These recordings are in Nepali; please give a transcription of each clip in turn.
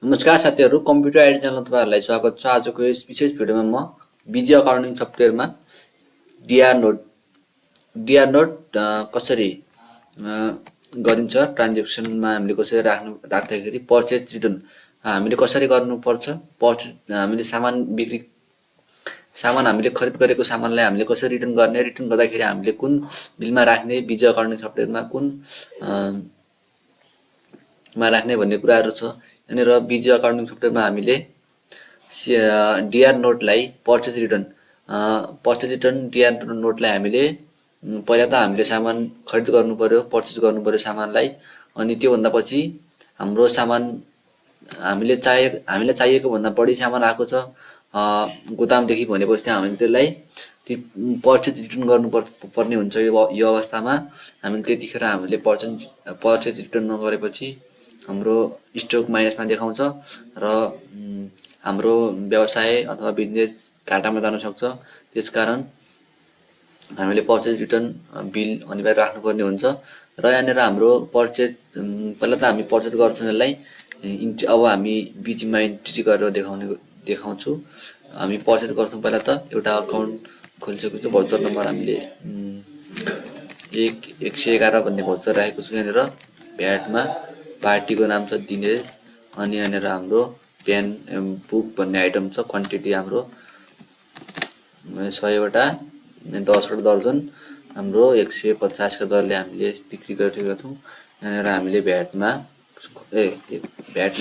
नमस्कार साथीहरु, कम्प्युटर आइडी च्यानलमा तपाईहरुलाई स्वागत छ। आजको यस विशेष भिडियोमा म बिजी अकाउन्टिङ सफ्टवेयरमा डिआर नोट कसरी गरिन्छ, ट्रान्ज्याक्सनमा हामीले कसरी राख्दाखेरि पर्चेज रिटर्न हामीले कसरी गर्नुपर्छ, हामीले हामीले खरिद गरेको सामानलाई हामीले कसरी रिटर्न गर्ने, रिटर्न गर्दाखेरि हामीले कुन बिलमा राख्ने, बिजी अकाउन्टिङ सफ्टवेयरमा कुन मा राख्ने भन्ने कुराहरु छ। यहाँनिर बिजी अकाउन्टिङ सफ्टवेयरमा हामीले डिआर नोटलाई पर्चेज रिटर्न डिआर नोटलाई हामीले पहिला त हामीले सामान खरिद गर्नु पर्यो, पर्चेज गर्नु पर्यो सामानलाई। अनि त्यो भन्दा पछि हाम्रो सामान हामीलाई चाहिएको भन्दा बढी सामान आएको छ गोदामदेखि भनेपछि हामीले त्यसलाई पर्चेज रिटर्न गर्नु पर्ने हुन्छ। यो अवस्थामा हामीले त्यतिखेर हामीले पर्चेज रिटर्न नगरेपछि हाम्रो स्टक माइनसमा देखाउँछ र हाम्रो व्यवसाय अथवा बिजनेस घाटामा जान सक्छ। त्यसकारण हामीले पर्चेज रिटर्न बिल अनिवार्य राख्नुपर्ने हुन्छ। र यहाँनिर हाम्रो पर्चेज पहिला त हामी पर्चेज गर्छौं यसलाई। अब हामी बिचमा इन्ट्री गरेर देखाउँछु। हामी पर्चेज गर्छौं। पहिला त एउटा अकाउन्ट खोलिसकेपछि भौचर नम्बर हामीले 111 भन्ने भौचर राखेको छु। यहाँनिर भ्याटमा पार्टीको नाम छ दिनेश। अनि यहाँनिर हाम्रो पेन बुक भन्ने आइटम छ। क्वान्टिटी हाम्रो 100 वटा 10 वटा दर्जन हाम्रो 150 का दरले हामीले बिक्री गरिरहेका छौं। यहाँनिर हामीले भ्याटमा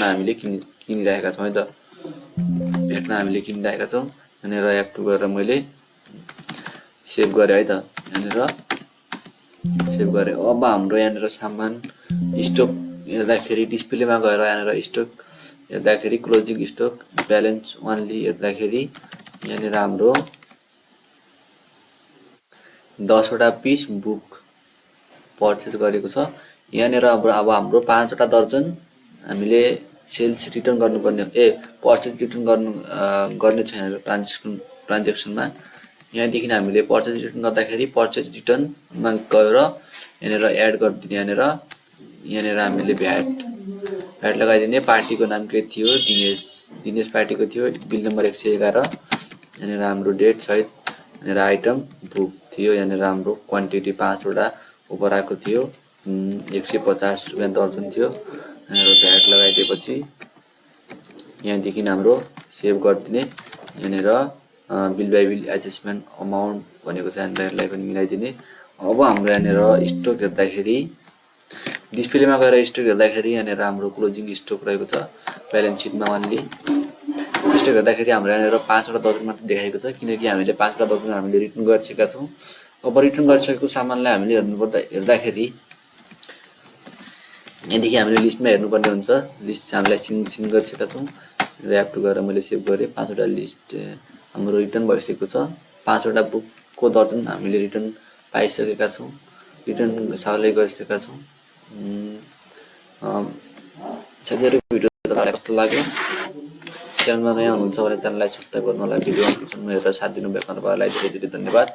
हामीले किनिरहेका छौं है त। भ्याटमा हामीले किनिरहेका छौं। यहाँनिर एफ2 गरेर मैले सेभ गरे है त। यहाँनिर सेभ गरे। अब हाम्रो यहाँनिर सामान स्टक हेर्दाखेरि डिस्प्लेमा गएर यहाँनिर स्टक हेर्दाखेरि क्लोजिङ स्टक ब्यालेन्स ओन्ली हेर्दाखेरि यहाँनिर हाम्रो 10 वटा पिस बुक पर्चेज गरेको छ। यहाँनिर अब हाम्रो 5 वटा दर्जन हामीले सेल्स रिटर्न गर्नुपर्ने पर्चेज रिटर्न गर्ने छ। यहाँनिर ट्रान्ज्याक्सनमा यहाँदेखि हामीले पर्चेज रिटर्न गर्दाखेरि पर्चेज रिटर्नमा गएर यहाँनिर एड गरिदिने। यहाँनिर हामीले भ्याट लगाइदिने। पार्टीको नाम के थियो? दिनेश पार्टीको थियो। Bill number 111। यहाँनिर हाम्रो डेट सहित यहाँनिर आइटम बुक थियो। यहाँनिर हाम्रो क्वान्टिटी 5 वटा ओभर आएको थियो। 150 रुपैयाँ दर्जन थियो। यहाँनिर भ्याट लगाइदिएपछि यहाँदेखि हाम्रो सेभ गरिदिने। यहाँनिर bill by bill adjustment amount भनेको छ। यहाँनिरलाई पनि मिलाइदिने। अब हाम्रो यहाँनिर स्टक हेर्दाखेरि डिस्प्लेमा गएर स्टक हेर्दाखेरि यहाँनिर हाम्रो क्लोजिङ स्टक रहेको छ ब्यालेन्स सिटमा ओन्ली। स्टक हेर्दाखेरि हाम्रो यहाँनिर 5 वटा दर्जन मात्र देखाएको छ किनकि हामीले 5 वटा दर्जन हामीले रिटर्न गरिसकेका छौं। अब रिटर्न गरिसकेको सामानलाई हामीले हेर्दाखेरि यहाँदेखि हामीले लिस्टमा हेर्नुपर्ने हुन्छ। लिस्ट हामीलाई सिन गरिसकेका छौं। ल्याप2 गरेर मैले सेभ गरे। 5 वटा लिस्ट हाम्रो रिटर्न भइसकेको छ। 5 वटा बुकको दर्जन हामीले रिटर्न पाइसकेका छौं। रिटर्न सालै गरिसकेका छौं। साथीहरु, भिडियो तपाईलाई कस्तो लाग्यो? च्यानलमा नयाँ हुनुहुन्छ भने च्यानललाई सब्स्क्राइब गर्नु होला। भिडियो हेरेर साथ दिनुभएकोमा तपाईहरुलाई धेरै धेरै धन्यवाद।